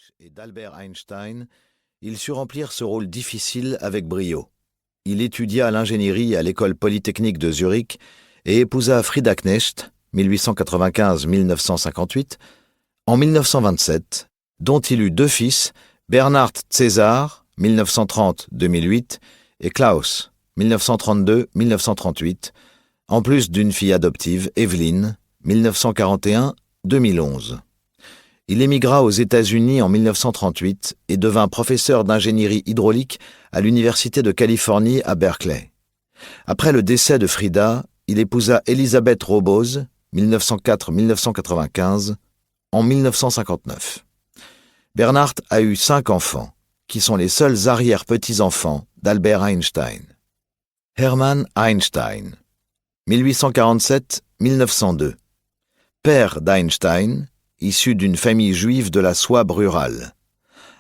Maritsch et d'Albert Einstein, il sut remplir ce rôle difficile avec brio. Il étudia l'ingénierie à l'école polytechnique de Zurich et épousa Frida Knecht, 1895-1958, en 1927, dont il eut deux fils, Bernhard Cäsar, 1930-2008, et Klaus, 1932-1938, en plus d'une fille adoptive, Evelyn, 1941-2011. Il émigra aux États-Unis en 1938 et devint professeur d'ingénierie hydraulique à l'Université de Californie à Berkeley. Après le décès de Frida, il épousa Elisabeth Roboz, 1904-1995, en 1959. Bernhard a eu 5 enfants, qui sont les seuls arrière-petits-enfants d'Albert Einstein. Hermann Einstein, 1847-1902. Père d'Einstein, issu d'une famille juive de la Souabe rurale.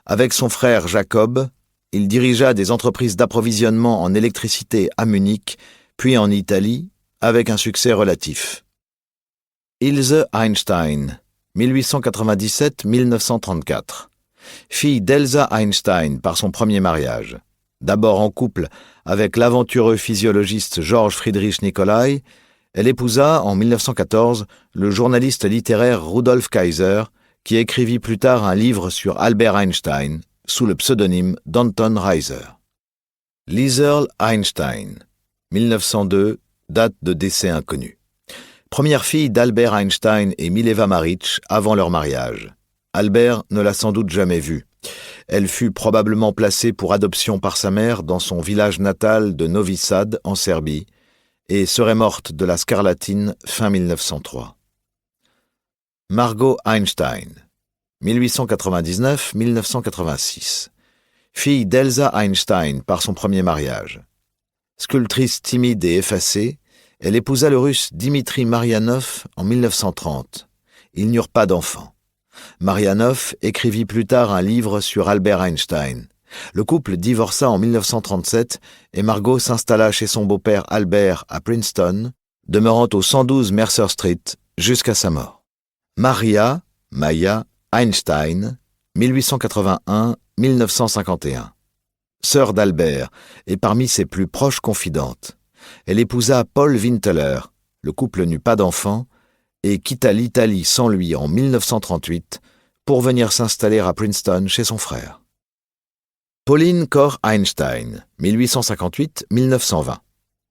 Avec son frère Jacob, il dirigea des entreprises d'approvisionnement en électricité à Munich, puis en Italie, avec un succès relatif. Ilse Einstein, 1897-1934. Fille d'Elsa Einstein par son premier mariage. D'abord en couple avec l'aventureux physiologiste Georges Friedrich Nicolai, elle épousa en 1914 le journaliste littéraire Rudolf Kaiser, qui écrivit plus tard un livre sur Albert Einstein sous le pseudonyme d'Anton Reiser. Liesl Einstein, 1902, date de décès inconnue. Première fille d'Albert Einstein et Mileva Maritsch avant leur mariage. Albert ne l'a sans doute jamais vue. Elle fut probablement placée pour adoption par sa mère dans son village natal de Novi Sad, en Serbie, et serait morte de la scarlatine fin 1903. Margot Einstein, 1899-1986. Fille d'Elsa Einstein par son premier mariage. Sculptrice timide et effacée, elle épousa le russe Dimitri Marianov en 1930. Ils n'eurent pas d'enfants. Marianov écrivit plus tard un livre sur Albert Einstein. Le couple divorça en 1937 et Margot s'installa chez son beau-père Albert à Princeton, demeurant au 112 Mercer Street jusqu'à sa mort. Maya Einstein, 1881-1951. Sœur d'Albert et parmi ses plus proches confidentes. Elle épousa Paul Winteler, le couple n'eut pas d'enfants, et quitta l'Italie sans lui en 1938 pour venir s'installer à Princeton chez son frère. Pauline Koch Einstein, 1858-1920.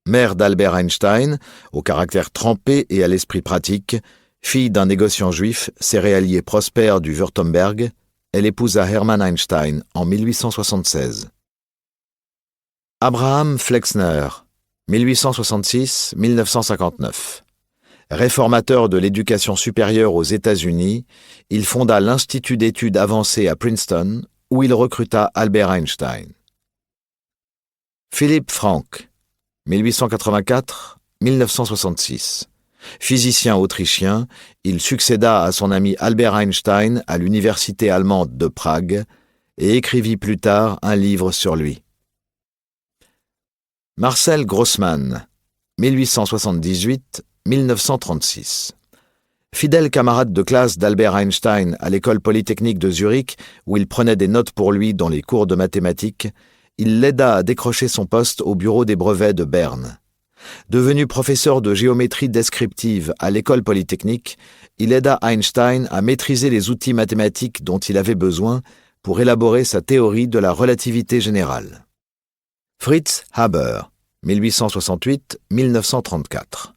Mère d'Albert Einstein, au caractère trempé et à l'esprit pratique, fille d'un négociant juif, céréalier prospère du Württemberg, elle épousa Hermann Einstein en 1876. Abraham Flexner, 1866-1959. Réformateur de l'éducation supérieure aux États-Unis, il fonda l'Institut d'études avancées à Princeton, où il recruta Albert Einstein. Philipp Frank, 1884-1966. Physicien autrichien, il succéda à son ami Albert Einstein à l'université allemande de Prague et écrivit plus tard un livre sur lui. Marcel Grossmann, 1878-1936. Fidèle camarade de classe d'Albert Einstein à l'école polytechnique de Zurich, où il prenait des notes pour lui dans les cours de mathématiques, il l'aida à décrocher son poste au bureau des brevets de Berne. Devenu professeur de géométrie descriptive à l'école polytechnique, il aida Einstein à maîtriser les outils mathématiques dont il avait besoin pour élaborer sa théorie de la relativité générale. Fritz Haber, 1868-1934.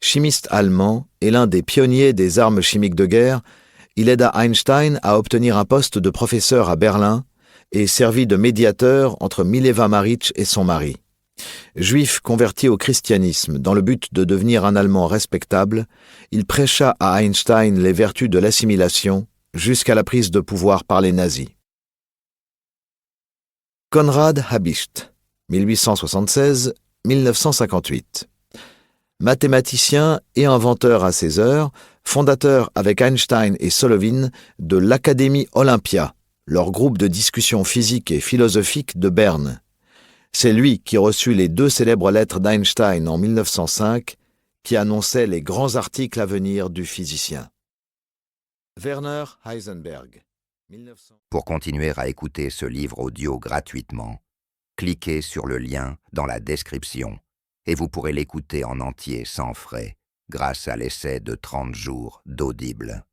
Chimiste allemand et l'un des pionniers des armes chimiques de guerre, il aida Einstein à obtenir un poste de professeur à Berlin et servit de médiateur entre Mileva Maritsch et son mari. Juif converti au christianisme dans le but de devenir un Allemand respectable, il prêcha à Einstein les vertus de l'assimilation jusqu'à la prise de pouvoir par les nazis. Konrad Habicht, 1876-1958. Mathématicien et inventeur à ses heures, fondateur avec Einstein et Solovin de l'Académie Olympia, leur groupe de discussion physique et philosophique de Berne. C'est lui qui reçut les 2 célèbres lettres d'Einstein en 1905 qui annonçaient les grands articles à venir du physicien. Werner Heisenberg, 1900. Pour continuer à écouter ce livre audio gratuitement, cliquez sur le lien dans la description et vous pourrez l'écouter en entier sans frais grâce à l'essai de 30 jours d'Audible.